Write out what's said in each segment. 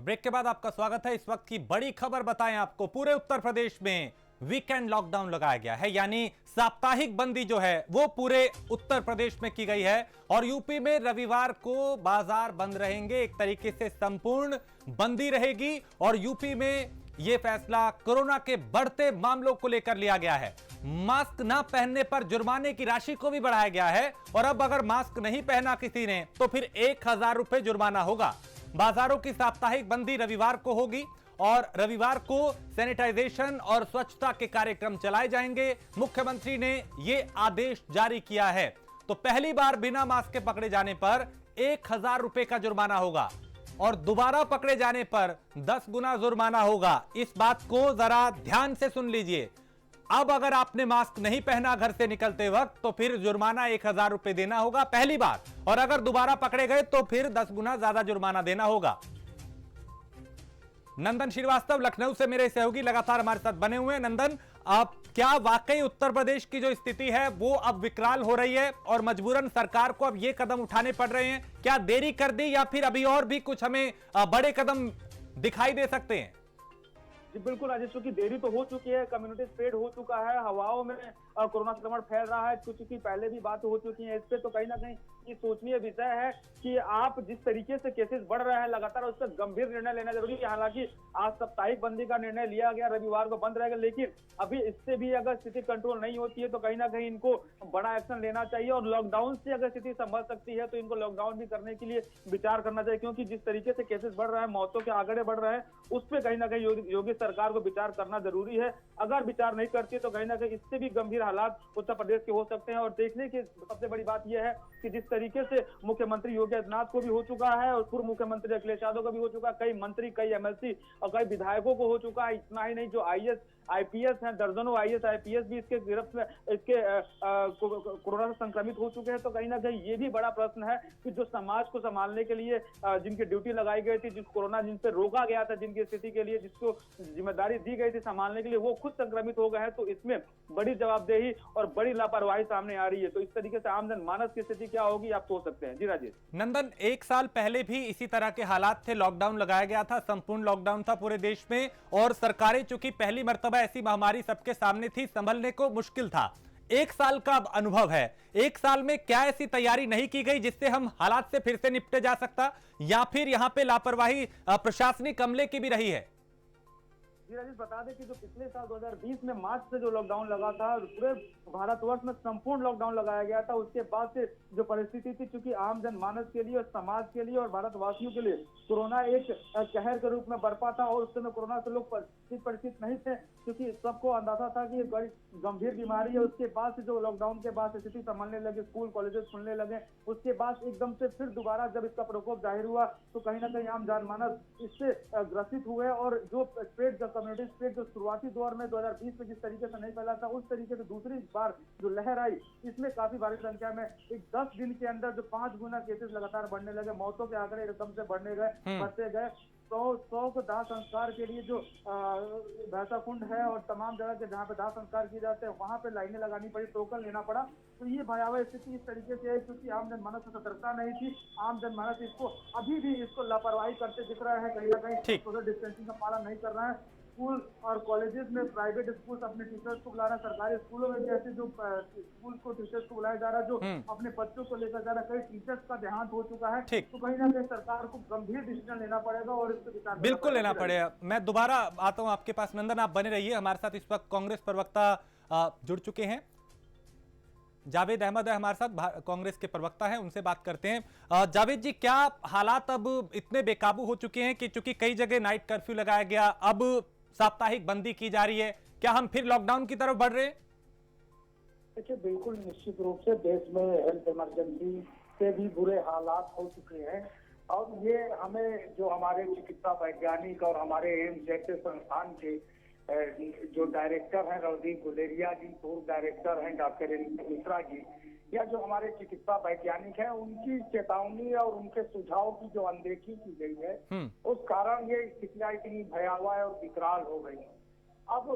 Break के बाद आपका स्वागत है। इस वक्त की बड़ी खबर बताएं आपको, पूरे उत्तर प्रदेश में वीकेंड लॉकडाउन लगाया गया है, यानी साप्ताहिक बंदी जो है वो पूरे उत्तर प्रदेश में की गई है। और यूपी में रविवार को बाजार बंद रहेंगे, एक तरीके से संपूर्ण बंदी रहेगी। और यूपी में यह फैसला कोरोना के बढ़ते मामलों को लेकर लिया गया है। मास्क ना पहनने पर जुर्माने की राशि को भी बढ़ाया गया है, और अब अगर मास्क नहीं पहना किसी ने तो फिर 1000 रुपए जुर्माना होगा। बाजारों की साप्ताहिक बंदी रविवार को होगी और रविवार को सैनिटाइजेशन और स्वच्छता के कार्यक्रम चलाए जाएंगे। मुख्यमंत्री ने यह आदेश जारी किया है। तो पहली बार बिना मास्क के पकड़े जाने पर 1000 रुपए का जुर्माना होगा और दोबारा पकड़े जाने पर 10 गुना जुर्माना होगा। इस बात को जरा ध्यान से सुन लीजिए। अब अगर आपने मास्क नहीं पहना घर से निकलते वक्त तो फिर जुर्माना 1000 रुपए देना होगा पहली बार, और अगर दोबारा पकड़े गए तो फिर 10 गुना ज्यादा जुर्माना देना होगा। नंदन श्रीवास्तव लखनऊ से मेरे सहयोगी लगातार हमारे साथ बने हुए हैं। नंदन, अब क्या वाकई उत्तर प्रदेश की जो स्थिति है वो अब विकराल हो रही है और मजबूरन सरकार को अब ये कदम उठाने पड़ रहे हैं? क्या देरी कर दी या फिर अभी और भी कुछ हमें बड़े कदम दिखाई दे सकते हैं? जी बिल्कुल राजेश, की देरी तो हो चुकी है, कम्युनिटी स्प्रेड हो चुका है, हवाओं में कोरोना संक्रमण फैल रहा है, कुछ की पहले भी बात हो चुकी है। इस पे तो कहीं ना कहीं ये सोचनीय विषय है कि आप जिस तरीके से केसेस बढ़ रहे हैं लगातार, उस पर गंभीर निर्णय लेना जरूरी है। हालांकि आज साप्ताहिक बंदी का निर्णय लिया गया, रविवार को बंद रहेगा, लेकिन अभी इससे भी अगर स्थिति कंट्रोल नहीं होती है तो कहीं ना कहीं इनको बड़ा एक्शन लेना चाहिए। और लॉकडाउन से अगर स्थिति संभल सकती है तो इनको लॉकडाउन भी करने के लिए विचार करना चाहिए, क्योंकि जिस तरीके से केसेस बढ़ रहे हैं, मौतों के आंकड़े बढ़ रहे हैं, उस पर कहीं ना कहीं योगी सरकार को विचार करना जरूरी है। अगर विचार नहीं करती तो कहीं ना कहीं इससे भी गंभीर हालात उत्तर प्रदेश के हो सकते हैं। और देखने की सबसे बड़ी बात यह है कि जिस तरीके से मुख्यमंत्री योगी आदित्यनाथ को भी हो चुका है और पूर्व मुख्यमंत्री अखिलेश यादव को भी हो चुका है, कई मंत्री, कई एमएलसी और कई विधायकों को हो चुका है। इतना ही नहीं, जो आईएएस आईपीएस हैं, दर्जनों आईएएस आईपीएस भी इसके गिरफ्त में, इसके कोरोना से संक्रमित हो चुके हैं। तो कहीं ना कहीं ये भी बड़ा प्रश्न है कि जो समाज को संभालने के लिए जिनकी ड्यूटी लगाई गई थी, जिस कोरोना जिनसे रोका गया था, जिनकी स्थिति के लिए जिसको जिम्मेदारी दी गई थी संभालने के लिए, वो खुद संक्रमित हो गए हैं। तो इसमें बड़ी जवाबदेही और बड़ी लापरवाही सामने आ रही है। तो इस तरीके से आम जनमानस की स्थिति क्या होगी आप सोच सकते हैं। जी राजेश। नंदन, 1 साल पहले भी इसी तरह के हालात थे, लॉकडाउन लगाया गया था, संपूर्ण लॉकडाउन था पूरे देश में, और सरकारें चूंकि पहली मर्तबा ऐसी महामारी सबके सामने थी, संभलने को मुश्किल था। 1 साल का अब अनुभव है, 1 साल में क्या ऐसी तैयारी नहीं की गई जिससे हम हालात से फिर से निपटे जा सकता, या फिर यहां पे लापरवाही प्रशासनिक अमले की भी रही है? जी राजेश, बता दें कि जो पिछले साल 2020 में मार्च से जो लॉकडाउन लगा था, पूरे भारतवर्ष में संपूर्ण लॉकडाउन लगाया गया था। उसके बाद से जो परिस्थिति थी, चूंकि आम जनमानस के लिए और समाज के लिए और भारतवासियों के लिए कोरोना एक कहर के रूप में बरपा था, और उस समय कोरोना से लोग परिचित नहीं थे, क्योंकि सबको अंदाजा था कि ये बड़ी गंभीर बीमारी है। उसके बाद से जो लॉकडाउन के बाद स्थिति संभलने लगे, स्कूल कॉलेजेस खुलने लगे, उसके बाद एकदम से फिर दोबारा जब इसका प्रकोप जाहिर हुआ तो कहीं ना कहीं आम जनमानस इससे ग्रसित हुए। और जो स्प्रेड, कम्युनिटी स्प्रेड जो शुरुआती दौर में 2020 में जिस तरीके से नहीं फैला था, उस तरीके से दूसरी बार जो लहर आई, इसमें काफी भारी संख्या में एक 10 दिन के अंदर जो 5 गुना केसेस लगातार बढ़ने लगे, मौतों के आंकड़े एकदम से बढ़ने गए, बढ़ते गए। 100 को दाह संस्कार के लिए जो भैंसा कुंड है और तमाम जगह के जहाँ पे दाह संस्कार किए जाते हैं, वहां पे लाइनें लगानी पड़ी, टोकन लेना पड़ा। तो ये भयावह स्थिति इस तरीके से है क्योंकि आम जनमानस में सतर्कता नहीं थी। आम जनमानस इसको अभी भी इसको लापरवाही करते दिख रहा है, कहीं ना कहीं सोशल डिस्टेंसिंग का पालन नहीं कर रहा है। स्कूल और कॉलेजेस में प्राइवेट स्कूल अपने टीचर्स को बुला रहा है, सरकारी स्कूलों में भी ऐसे जो स्कूल को टीचर्स को बुलाया जा रहा है, जो अपने बच्चों को लेकर जा रहा है, कई टीचर्स का देहांत हो चुका है। तो कहीं ना कहीं सरकार को गंभीर डिसीजन लेना पड़ेगा और इस पर विचार बिल्कुल लेना पड़ेगा। मैं दोबारा आता हूं आपके पास। नंदन, आप बने रहिए हमारे साथ। इस वक्त कांग्रेस प्रवक्ता जुड़ चुके हैं, जावेद अहमद है हमारे साथ, कांग्रेस के प्रवक्ता हैं, उनसे बात करते हैं। जावेद जी, क्या हालात अब इतने बेकाबू हो चुके हैं कि चूंकि कई जगह नाइट कर्फ्यू लगाया गया, अब साप्ताहिक बंदी की जा रही है, क्या हम फिर लॉकडाउन की तरफ बढ़ रहे हैं? देखिए, बिल्कुल निश्चित रूप से देश में हेल्थ इमरजेंसी से भी बुरे हालात हो चुके हैं। और ये हमें जो हमारे चिकित्सा वैज्ञानिक और हमारे एम्स जैसे संस्थान के जो डायरेक्टर हैं रणदीप गुलेरिया जी, पूर्व डायरेक्टर हैं डॉक्टर एनके मिश्रा जी, या जो हमारे चिकित्सा वैज्ञानिक हैं, उनकी चेतावनी और उनके सुझाव की जो अनदेखी की गई है, उस कारण ये स्थितियां इतनी भयावह और विकराल हो गई। अब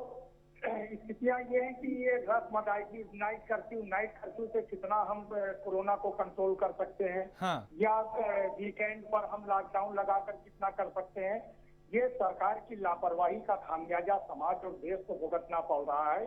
स्थितियां ये हैं कि ये रस्म अदायगी नाइट कर्फ्यू से कितना हम कोरोना को कंट्रोल कर सकते हैं, हाँ। या वीकेंड पर हम लॉकडाउन लगाकर कितना कर सकते हैं, ये सरकार की लापरवाही का खामियाजा समाज और देश को भुगतना पड़ रहा है।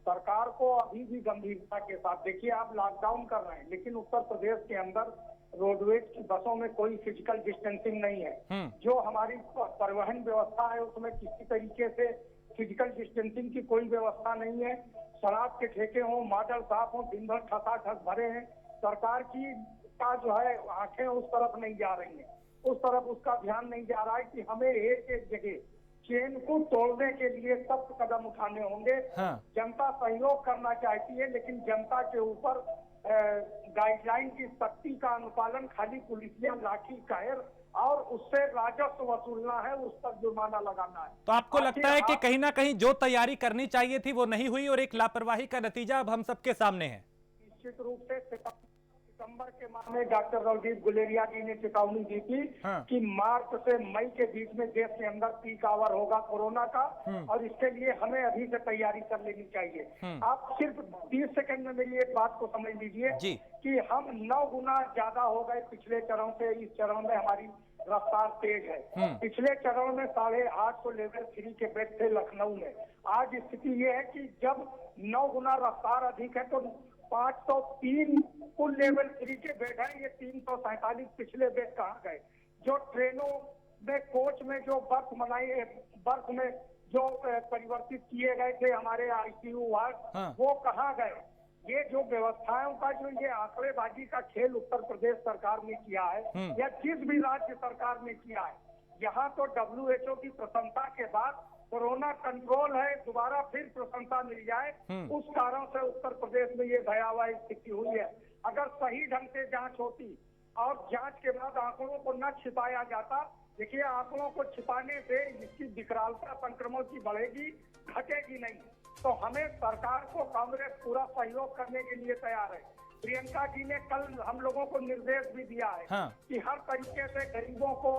सरकार को अभी भी गंभीरता के साथ, देखिए आप लॉकडाउन कर रहे हैं लेकिन उत्तर प्रदेश के अंदर रोडवेज की बसों में कोई फिजिकल डिस्टेंसिंग नहीं है। जो हमारी परिवहन व्यवस्था है उसमें किसी तरीके से फिजिकल डिस्टेंसिंग की कोई व्यवस्था नहीं है। शराब के ठेके हों, मॉडल शॉप हों, दिन भर ठसाठस भरे हैं। सरकार की का जो है आंखें उस तरफ नहीं जा रही हैं, उस तरफ उसका ध्यान नहीं जा रहा है कि हमें एक एक जगह चेन को तोड़ने के लिए सख्त कदम उठाने होंगे। हाँ। जनता सहयोग करना चाहती है लेकिन जनता के ऊपर गाइडलाइन की सख्ती का अनुपालन खाली पुलिसिया लाठी कायर और उससे राजस्व वसूलना है, उस पर जुर्माना लगाना है। तो आपको लगता है कि कहीं ना कहीं जो तैयारी करनी चाहिए थी वो नहीं हुई और एक लापरवाही का नतीजा अब हम सबके सामने है? निश्चित रूप से सितंबर के माह में डॉक्टर रणदीप गुलेरिया जी ने चेतावनी दी थी कि मार्च से मई के बीच में देश के अंदर पीक आवर होगा कोरोना का, और इसके लिए हमें अभी से तैयारी कर लेनी चाहिए। आप सिर्फ 20 सेकंड में मेरी एक बात को समझ लीजिए कि हम 9 गुना ज्यादा हो गए पिछले चरण से। इस चरण में हमारी रफ्तार तेज है। पिछले चरण में 850 लेवल 3 के बेड थे लखनऊ में। आज स्थिति ये है कि जब 9 गुना रफ्तार अधिक है तो 503 कुल लेवल 3 के बेड है, ये 347 पिछले बेड कहाँ गए? जो ट्रेनों में कोच में जो बर्थ में जो परिवर्तित किए गए थे हमारे आईसीयू वार्ड, वो कहाँ गए? ये जो व्यवस्थाओं का जो ये आंकड़ेबाजी का खेल उत्तर प्रदेश सरकार ने किया है या जिस भी राज्य सरकार ने किया है, यहाँ तो WHO की प्रशंसा के बाद कोरोना कंट्रोल है, दोबारा फिर प्रशंसा मिल जाए, उस कारण से उत्तर प्रदेश में ये भयावह स्थिति हुई है। अगर सही ढंग से जांच होती और जांच के बाद आंकड़ों को न छिपाया जाता, देखिए आंकड़ों को छिपाने से इसकी विकरालता संक्रमण की बढ़ेगी, घटेगी नहीं। तो हमें सरकार को कांग्रेस पूरा सहयोग करने के लिए तैयार है। प्रियंका जी ने कल हम लोगों को निर्देश भी दिया है कि हर तरीके से गरीबों को,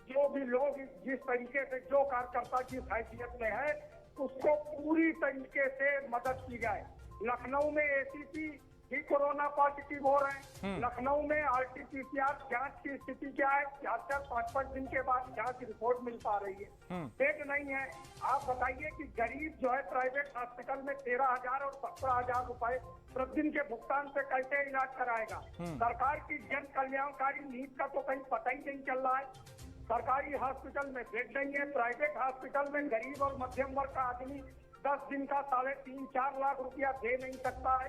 जो भी लोग जिस तरीके से जो कार्यकर्ता की हैसियत में है उसको पूरी तरीके से मदद की जाए। लखनऊ में एसीपी भी कोरोना पॉजिटिव हो रहे हैं। लखनऊ में RT-PCR जांच की स्थिति क्या है? 4-5 दिन के बाद जांच रिपोर्ट मिल पा रही है, बेड नहीं है। आप बताइए कि गरीब जो है प्राइवेट हॉस्पिटल में 13,000 और 17,000 रुपए प्रतिदिन के भुगतान से कैसे इलाज कराएगा? सरकार की जन कल्याणकारी नीति का तो कहीं पता ही नहीं चल रहा है। सरकारी हॉस्पिटल में बेड नहीं है, प्राइवेट हॉस्पिटल में गरीब और मध्यम वर्ग का आदमी 10 दिन का 3.5-4 लाख रुपया दे नहीं सकता है।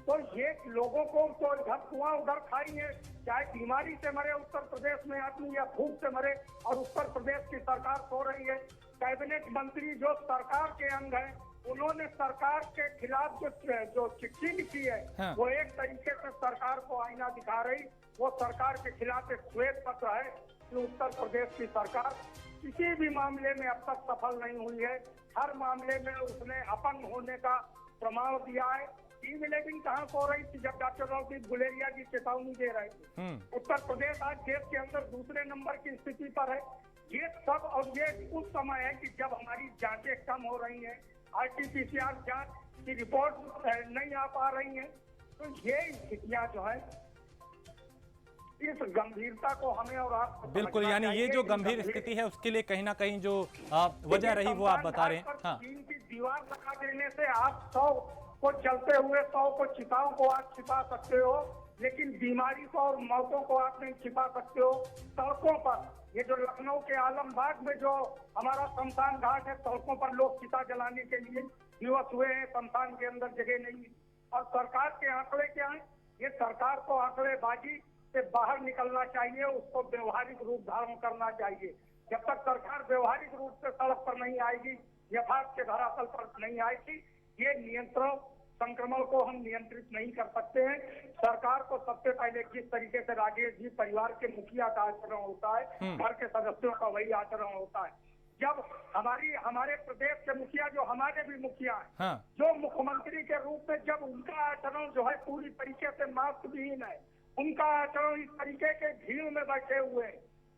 तो ये लोगों को तो इधर कुआं उधर खाई है, चाहे बीमारी से मरे उत्तर प्रदेश में आदमी या भूख से मरे, और उत्तर प्रदेश की सरकार सो रही है। कैबिनेट मंत्री जो सरकार के अंग है, उन्होंने सरकार के खिलाफ जो चिट्ठी लिखी है वो एक तरीके से सरकार को आईना दिखा रही। वो सरकार के खिलाफ एक श्वेत पत्र है कि उत्तर प्रदेश की सरकार किसी भी मामले में अब तक सफल नहीं हुई है। हर मामले में उसने अपंग होने का प्रमाण दिया है। टीम 11 कहाँ सो रही थी जब डॉक्टर रणदीप गुलेरिया जी चेतावनी दे रहे थे? उत्तर प्रदेश आज देश के अंदर दूसरे नंबर की स्थिति पर है। ये सब, और ये उस समय है कि जब हमारी जांचें कम हो रही हैं, RT-PCR जांच की रिपोर्ट नहीं आ पा रही है। तो ये स्थितियां जो है, इस गंभीरता को हमें और आप बिल्कुल, यानी ये जो गंभीर स्थिति है उसके लिए कहीं ना कहीं जो वजह रही वो आप बता रहे हैं। चीन की दीवार लगा देने से आप 100 को चलते हुए 100 को चिताओं को आप छिपा सकते हो, लेकिन बीमारी को और मौतों को आप नहीं छिपा सकते हो। सड़कों पर, ये जो लखनऊ के आलमबाग में जो हमारा शमशान घाट है, सड़कों पर लोग चिता जलाने के लिए विवश हुए हैं, शमशान के अंदर जगह नहीं है। और सरकार के आंकड़े क्या है? ये सरकार को आंकड़ेबाजी से बाहर निकलना चाहिए, उसको व्यवहारिक रूप धारण करना चाहिए। जब तक सरकार व्यवहारिक रूप से सड़क पर नहीं आएगी, यथार्थ के धरातल पर नहीं आएगी, ये नियंत्रण संक्रमण को हम नियंत्रित नहीं कर सकते हैं। सरकार को सबसे पहले जिस तरीके से राजेश जी परिवार के मुखिया का आचरण होता है, घर के सदस्यों का वही आचरण होता है। जब हमारे प्रदेश के मुखिया, जो हमारे भी मुखिया हैं, जो मुख्यमंत्री के रूप में, जब उनका आचरण जो है पूरी तरीके से मास्क विहीन है, उनका आचरण इस तरीके के भीड़ में बैठे हुए,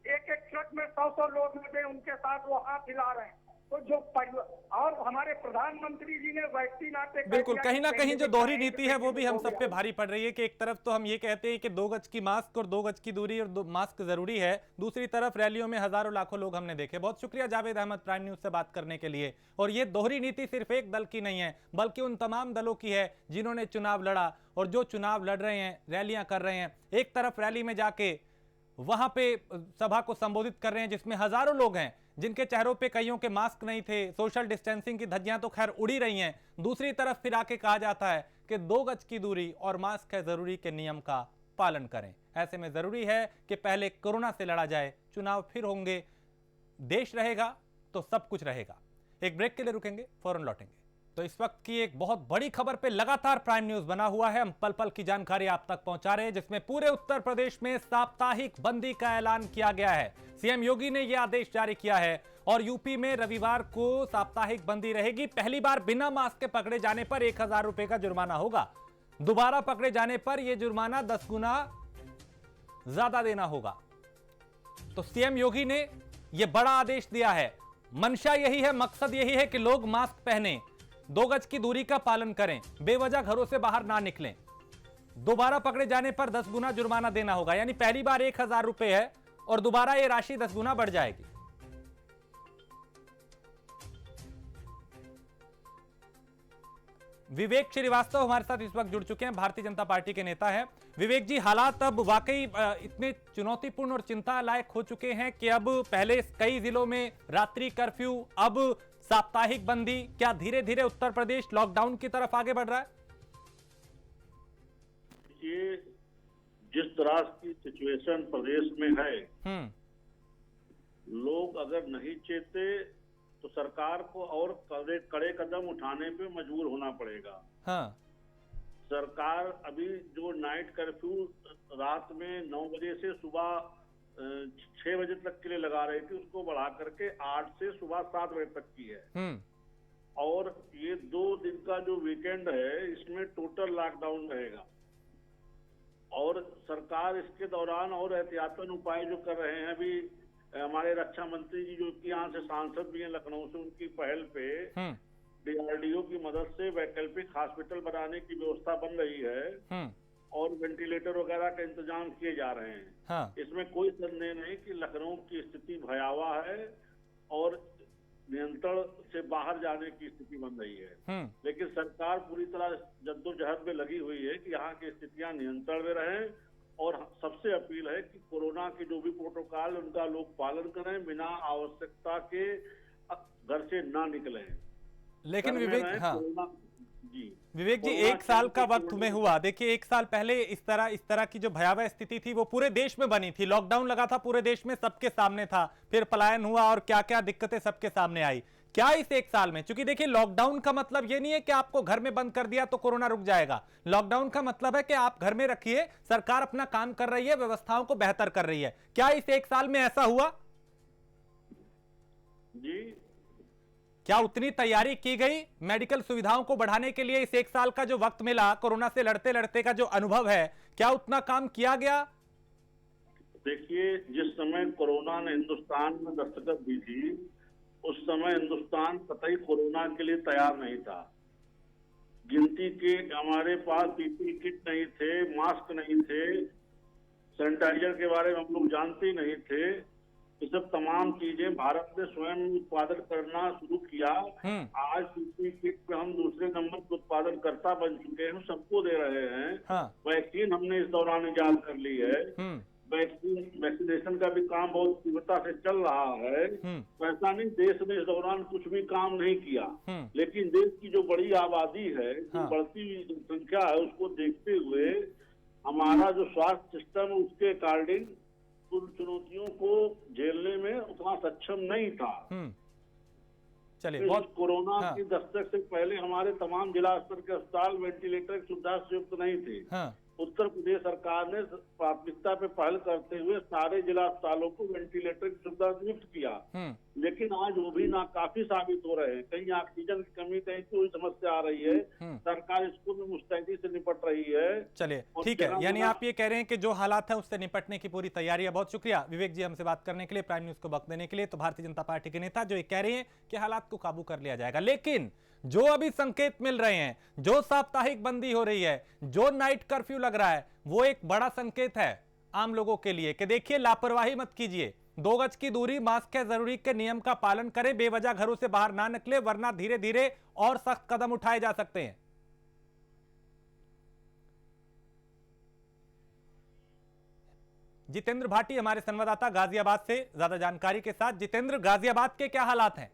एक ट्रक में 100 लोग लगे, उनके साथ वो हाथ हिला रहे हैं, तो जो और हमारे प्रधानमंत्री जी ने वैक्सीन आते बिल्कुल, कहीं ना कहीं जो दोहरी नीति है वो भी हम सब पे भारी पड़ रही है कि एक तरफ तो हम ये कहते हैं कि 2 गज की मास्क और 2 गज की दूरी और मास्क जरूरी है, दूसरी तरफ रैलियों में हजारों लाखों लोग हमने देखे। बहुत शुक्रिया जावेद अहमद प्राइम न्यूज से बात करने के लिए। और ये दोहरी नीति सिर्फ एक दल की नहीं है बल्कि उन तमाम दलों की है जिन्होंने चुनाव लड़ा और जो चुनाव लड़ रहे हैं, रैलियां कर रहे हैं। एक तरफ रैली में जाके वहां पे सभा को संबोधित कर रहे हैं जिसमें हजारों लोग हैं जिनके चेहरों पे कईयों के मास्क नहीं थे, सोशल डिस्टेंसिंग की धज्जियां तो खैर उड़ी रही हैं। दूसरी तरफ फिर आके कहा जाता है कि 2 गज की दूरी और मास्क है जरूरी के नियम का पालन करें। ऐसे में जरूरी है कि पहले कोरोना से लड़ा जाए, चुनाव फिर होंगे, देश रहेगा तो सब कुछ रहेगा। एक ब्रेक के लिए रुकेंगे, फौरन लौटेंगे। तो इस वक्त की एक बहुत बड़ी खबर पे लगातार प्राइम न्यूज बना हुआ है। हम पल पल की जानकारी आप तक पहुंचा रहे हैं जिसमें पूरे उत्तर प्रदेश में साप्ताहिक बंदी का ऐलान किया गया है। सीएम योगी ने यह आदेश जारी किया है और यूपी में रविवार को साप्ताहिक बंदी रहेगी। पहली बार बिना मास्क के पकड़े जाने पर 1000 रुपए का जुर्माना होगा। दोबारा पकड़े जाने पर यह जुर्माना 10 गुना ज्यादा देना होगा। तो सीएम योगी ने यह बड़ा आदेश दिया है। मंशा यही है, मकसद यही है कि लोग मास्क पहने, 2 गज की दूरी का पालन करें, बेवजह घरों से बाहर ना निकलें। दोबारा पकड़े जाने पर 10 गुना जुर्माना देना होगा। यानी पहली बार 1000 रुपए है और दोबारा यह राशि 10 गुना बढ़ जाएगी। विवेक श्रीवास्तव हमारे साथ इस वक्त जुड़ चुके हैं, भारतीय जनता पार्टी के नेता हैं। विवेक जी, हालात अब वाकई इतने चुनौतीपूर्ण और चिंता लायक हो चुके हैं कि अब पहले कई जिलों में रात्रि कर्फ्यू, अब साप्ताहिक बंदी, क्या धीरे धीरे उत्तर प्रदेश लॉकडाउन की तरफ आगे बढ़ रहा है? ये जिस तरह की सिचुएशन प्रदेश में है, लोग अगर नहीं चेते तो सरकार को और कड़े कदम उठाने पे मजबूर होना पड़ेगा। हाँ। सरकार अभी जो नाइट कर्फ्यू रात में 9 बजे से सुबह 6 बजे तक के लिए लगा रही थी, उसको बढ़ा करके 8 से सुबह 7 बजे तक की है। और ये 2 दिन का जो वीकेंड है इसमें टोटल लॉकडाउन रहेगा। और सरकार इसके दौरान और एहतियातन उपाय जो कर रहे हैं, अभी हमारे रक्षा मंत्री जी जो कि यहाँ से सांसद भी हैं लखनऊ से, उनकी पहल पे डीआरडीओ की मदद से वैकल्पिक हॉस्पिटल बनाने की व्यवस्था बन रही है और वेंटिलेटर वगैरह का इंतजाम किए जा रहे हैं। हाँ। इसमें कोई संदेह नहीं कि लखनऊ की स्थिति भयावह है और नियंत्रण से बाहर जाने की स्थिति बन रही है। लेकिन सरकार पूरी तरह जद्दोजहद में लगी हुई है कि यहाँ की स्थितियां नियंत्रण में रहें। और सबसे अपील है कि कोरोना के जो भी प्रोटोकॉल उनका लोग पालन करें, बिना आवश्यकता के घर से ना निकलें। लेकिन विवेक, हाँ जी विवेक जी, 1 साल का वक्त तुम्हें हुआ। देखिए 1 साल पहले इस तरह की जो भयावह स्थिति थी वो पूरे देश में बनी थी। लॉकडाउन लगा था पूरे देश में, सबके सामने था, फिर पलायन हुआ और क्या क्या दिक्कतें सबके सामने आई। क्या इस 1 साल में, क्योंकि देखिए लॉकडाउन का मतलब ये नहीं है कि आपको घर में बंद कर दिया तो कोरोना रुक जाएगा। लॉकडाउन का मतलब है कि आप घर में रखिए, सरकार अपना काम कर रही है, व्यवस्थाओं को बेहतर कर रही है। क्या इस 1 साल में ऐसा हुआ? जी, क्या उतनी तैयारी की गई मेडिकल सुविधाओं को बढ़ाने के लिए? इस 1 साल का जो वक्त मिला, कोरोना से लड़ते लड़ते का जो अनुभव है, क्या उतना काम किया गया? देखिए, जिस समय कोरोना ने हिंदुस्तान में दस्तक दी थी, उस समय हिंदुस्तान कतई कोरोना के लिए तैयार नहीं था। गिनती के हमारे पास पीपीई किट नहीं थे, मास्क नहीं थे, सैनिटाइजर के बारे में हम लोग जानते ही नहीं थे। ये सब तमाम चीजें भारत ने स्वयं उत्पादन करना शुरू किया। आज पीपीई किट पे हम दूसरे नंबर पर उत्पादन करता बन चुके हैं, सबको दे रहे हैं। हाँ। वैक्सीन हमने इस दौरान इजाद कर ली है। वैक्सीनेशन का भी काम बहुत तीव्रता से चल रहा है। ऐसा नहीं देश ने इस दौरान कुछ भी काम नहीं किया, लेकिन देश की जो बड़ी आबादी है, जो बढ़ती हुई जनसंख्या है, उसको देखते हुए हमारा जो स्वास्थ्य सिस्टम है उसके अकॉर्डिंग उन चुनौतियों को झेलने में उतना सक्षम नहीं था। चलिए, बहुत कोरोना की दस्तक से पहले हमारे तमाम जिला स्तर के अस्पताल वेंटिलेटर की सुविधा से युक्त नहीं थे। उत्तर प्रदेश सरकार ने प्राथमिकता पे पहल करते हुए सारे जिला अस्पतालों को वेंटिलेटर की सुविधा नियुक्त किया। लेकिन लेकिन आज वो भी नाकाफी साबित हो रहे हैं। कहीं ऑक्सीजन की कमी, कहीं कोई समस्या आ रही है, सरकार इसको भी मुस्तैदी से निपट रही है। चलिए ठीक है, यानी आप ये कह रहे हैं कि जो हालात है उससे निपटने की पूरी तैयारी है। बहुत शुक्रिया विवेक जी हमसे बात करने के लिए, प्राइम न्यूज को वक्त देने के लिए। तो भारतीय जनता पार्टी के नेता जो ये कह रहे हैं कि हालात को काबू कर लिया जाएगा, लेकिन जो अभी संकेत मिल रहे हैं, जो साप्ताहिक बंदी हो रही है, जो नाइट कर्फ्यू लग रहा है, वो एक बड़ा संकेत है आम लोगों के लिए कि देखिए लापरवाही मत कीजिए, 2 गज की दूरी, मास्क है जरूरी के नियम का पालन करें, बेवजह घरों से बाहर ना निकले, वरना धीरे धीरे और सख्त कदम उठाए जा सकते हैं। जितेंद्र भाटी हमारे संवाददाता गाजियाबाद से ज्यादा जानकारी के साथ। जितेंद्र, गाजियाबाद के क्या हालात हैं?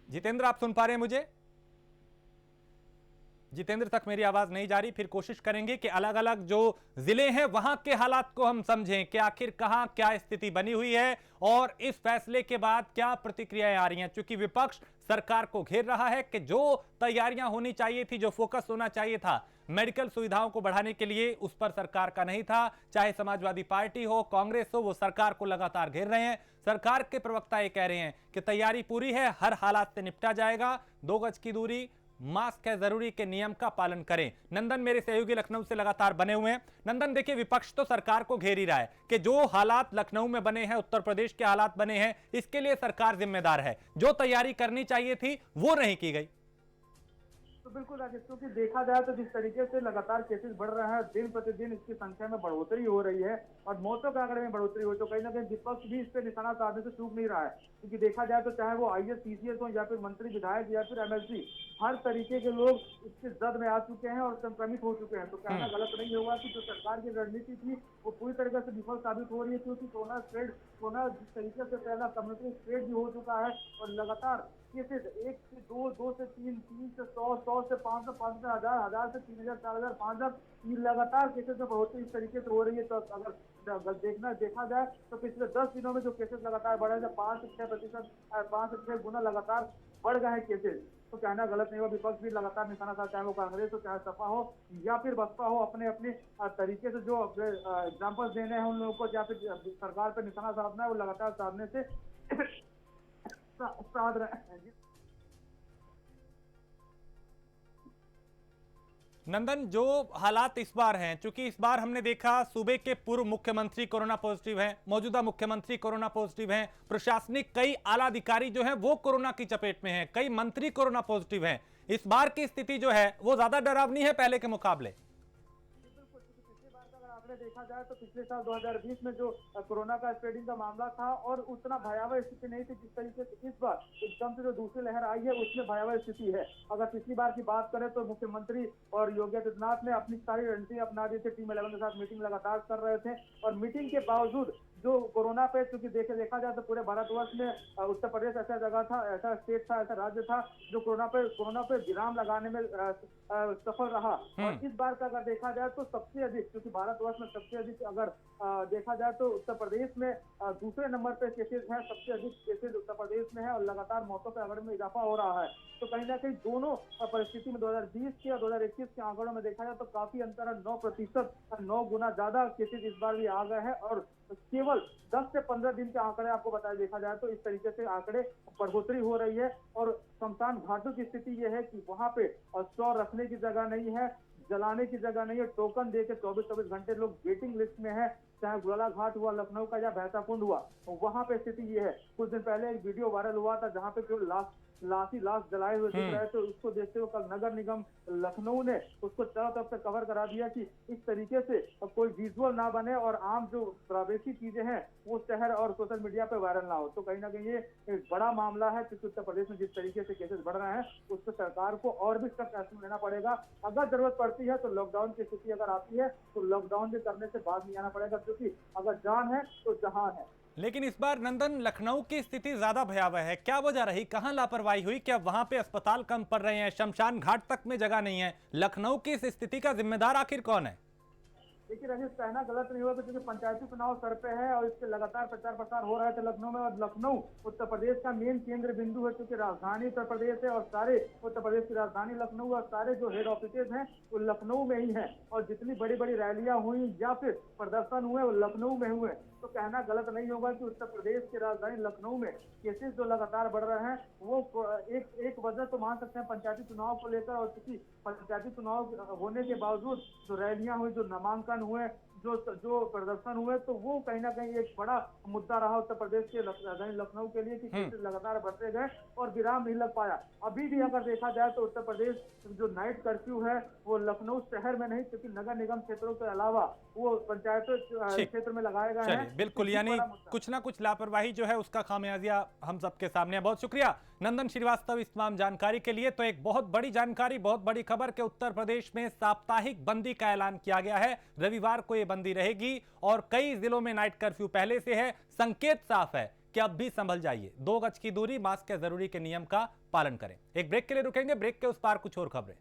जितेंद्र, आप सुन पा रहे हैं मुझे? जितेंद्र तक मेरी आवाज नहीं जा रही। फिर कोशिश करेंगे कि अलग अलग जो जिले हैं वहां के हालात को हम समझें कि आखिर कहां क्या स्थिति बनी हुई है और इस फैसले के बाद क्या प्रतिक्रियाएं आ रही हैं। क्योंकि विपक्ष सरकार को घेर रहा है कि जो तैयारियां होनी चाहिए थी, जो फोकस होना चाहिए था मेडिकल सुविधाओं को बढ़ाने के लिए, उस पर सरकार का नहीं था। चाहे समाजवादी पार्टी हो, कांग्रेस हो, वो सरकार को लगातार घेर रहे हैं। सरकार के प्रवक्ता ये कह रहे हैं कि तैयारी पूरी है, हर हालात से निपटा जाएगा, 2 गज की दूरी, मास्क है जरूरी के नियम का पालन करें। नंदन मेरे सहयोगी लखनऊ से लगातार बने हुए हैं। नंदन, देखिए विपक्ष तो सरकार को घेर ही रहा है कि जो हालात लखनऊ में बने हैं, उत्तर प्रदेश के हालात बने हैं, इसके लिए सरकार जिम्मेदार है। जो तैयारी करनी चाहिए थी वो नहीं की गई। तो बिल्कुल राजेश, क्योंकि देखा जाए तो जिस तरीके से लगातार केसेस बढ़ रहे हैं, दिन प्रतिदिन इसकी संख्या में बढ़ोतरी हो रही है और मौतों के आंकड़े में बढ़ोतरी हो, तो कहीं ना कहीं विपक्ष भी इस पे निशाना साधने से चूक नहीं रहा है। क्योंकि देखा जाए तो चाहे वो IAS, CCS हो या फिर मंत्री, विधायक या फिर MLC, हर तरीके के लोग इसके जद में आ चुके हैं और संक्रमित हो चुके हैं। तो कहना गलत नहीं होगा कि जो सरकार की रणनीति थी वो पूरी तरीके से विफल साबित हो रही है। क्योंकि कोरोना जिस तरीके से फैला, कम्युनिटी स्प्रेड भी हो चुका है और लगातार केसेस 1 से 2, 2 से 3, 3 से 100, 100 से 500, 500 से 1000, 1000 से 3000, 4000, 5000, ये लगातार केसेस में बढ़ोतरी इस तरीके से हो रही है। तो अगर देखा जाए तो पिछले 10 दिनों में जो केसेस लगातार बढ़े हैं, 5 से 6%, 5 से 6 गुना लगातार बढ़ गए हैं केसेस। तो कहना गलत नहीं होगा, विपक्ष भी लगातार निशाना साधा, चाहे वो कांग्रेस हो, चाहे सपा हो या फिर बसपा हो, अपने अपने तरीके से जो एग्जाम्पल्स देने हैं उन लोगों को, या फिर सरकार पर निशाना साधना है, वो लगातार साधने से साध रहे हैं। नंदन, जो हालात इस बार हैं, चूंकि इस बार हमने देखा सूबे के पूर्व मुख्यमंत्री कोरोना पॉजिटिव हैं, मौजूदा मुख्यमंत्री कोरोना पॉजिटिव हैं, प्रशासनिक कई आला अधिकारी जो हैं वो कोरोना की चपेट में हैं, कई मंत्री कोरोना पॉजिटिव हैं। इस बार की स्थिति जो है वो ज्यादा डरावनी है पहले के मुकाबले। देखा जाए तो पिछले साल 2020 में जो कोरोना का स्प्रेडिंग का मामला था और उतना भयावह स्थिति नहीं थी जिस तरीके से इस बार एकदम से जो दूसरी लहर आई है उसमें भयावह स्थिति है। अगर पिछली बार की बात करें तो मुख्यमंत्री और योगी आदित्यनाथ ने अपनी सारी रणनीति अपना दी थी, टीम 11 के साथ मीटिंग लगातार कर रहे थे और मीटिंग के बावजूद जो कोरोना पे, क्योंकि देखा जाए तो पूरे भारतवर्ष में उत्तर प्रदेश ऐसा जगह था, ऐसा स्टेट था, ऐसा राज्य था जो कोरोना पे विराम लगाने में सफल रहा। और इस बार का अगर देखा जाए तो सबसे अधिक, क्योंकि भारतवर्ष में सबसे अधिक अगर देखा जाए तो उत्तर प्रदेश में दूसरे नंबर पे केसेस हैं, सबसे अधिक केसेस उत्तर प्रदेश में है और लगातार मौतों के आंकड़े में इजाफा हो रहा है। तो कहीं ना कहीं दोनों परिस्थिति में 2020 के और 2021 के आंकड़ों में देखा जाए तो काफी अंतर है, 9%, 9 गुना ज्यादा केसेस इस बार भी आ गए हैं और केवल 10 से 15 दिन के आंकड़े आपको बताया, देखा जाए तो इस तरीके से आंकड़े बढ़ोतरी हो रही है। और शमशान घाटों की स्थिति यह है कि वहां पे शव रखने की जगह नहीं है, जलाने की जगह नहीं है, टोकन दे के 24-24 घंटे लोग वेटिंग लिस्ट में है। चाहे गोला घाट हुआ लखनऊ का या भैंसा कुंड हुआ, वहां पे स्थिति ये है। कुछ दिन पहले एक वीडियो वायरल हुआ था जहां पे केवल लाश जलाए हुए दिख रहे थे। उसको देखते हुए कल नगर निगम लखनऊ ने उसको चारों तरफ से कवर करा दिया कि इस तरीके से कोई विजुअल ना बने और आम जो प्रादेशिक चीजें हैं वो शहर और सोशल मीडिया पे वायरल ना हो। तो कहीं ना कहीं ये एक बड़ा मामला है क्योंकि उत्तर प्रदेश में जिस तरीके से केसेस बढ़ रहे हैं उस पर सरकार को और भी सख्त एक्शन लेना पड़ेगा। अगर जरूरत पड़ती है तो लॉकडाउन की स्थिति अगर आती है तो लॉकडाउन भी करने से बात नहीं आना पड़ेगा, क्योंकि अगर जान है तो जहान है। लेकिन इस बार नंदन लखनऊ की स्थिति ज्यादा भयावह है, क्या वजह रही, कहां लापरवाही हुई? क्या वहां पे अस्पताल कम पड़ रहे हैं, शमशान घाट तक में जगह नहीं है? लखनऊ की इस स्थिति का जिम्मेदार आखिर कौन है? देखिए राजेश, कहना गलत नहीं होगा क्योंकि पंचायती चुनाव सर पे है और इसके लगातार प्रचार प्रसार हो रहे थे लखनऊ में। और लखनऊ उत्तर प्रदेश का मेन केंद्र बिंदु है क्योंकि राजधानी उत्तर प्रदेश है और सारे उत्तर प्रदेश की राजधानी लखनऊ और सारे जो हेड ऑफिसेज हैं वो लखनऊ में ही है। और जितनी बड़ी बड़ी रैलियां हुई या फिर प्रदर्शन हुए वो लखनऊ में हुए। तो कहना गलत नहीं होगा कि उत्तर प्रदेश की राजधानी लखनऊ में केसेस जो लगातार बढ़ रहे हैं वो एक वजह तो मान सकते हैं पंचायती चुनाव को लेकर, और चूंकि पंचायती चुनाव होने के बावजूद जो रैलियां हुई, जो नामांकन हुए, जो प्रदर्शन हुए, तो वो कहीं ना कहीं एक बड़ा मुद्दा रहा उत्तर प्रदेश के राजधानी लखनऊ के लिए कि केसेस लगातार बढ़ते गए और विराम नहीं लग पाया। अभी भी अगर देखा जाए तो उत्तर प्रदेश जो नाइट कर्फ्यू है वो लखनऊ शहर में नहीं, क्योंकि नगर निगम क्षेत्रों के अलावा वो पंचायतों क्षेत्र में लगाए गए हैं। बिल्कुल, यानी कुछ ना कुछ लापरवाही जो है उसका खामियाजा हम सबके सामने है। बहुत शुक्रिया नंदन श्रीवास्तव इस तमाम जानकारी के लिए। तो एक बहुत बड़ी जानकारी, बहुत बड़ी खबर कि उत्तर प्रदेश में साप्ताहिक बंदी का ऐलान किया गया है। रविवार को यह बंदी रहेगी और कई जिलों में नाइट कर्फ्यू पहले से है। संकेत साफ है कि अब भी संभल जाइए, 2 गज की दूरी, मास्क के जरूरी के नियम का पालन करें। एक ब्रेक के लिए रुकेंगे, ब्रेक के उस पार कुछ और खबरें।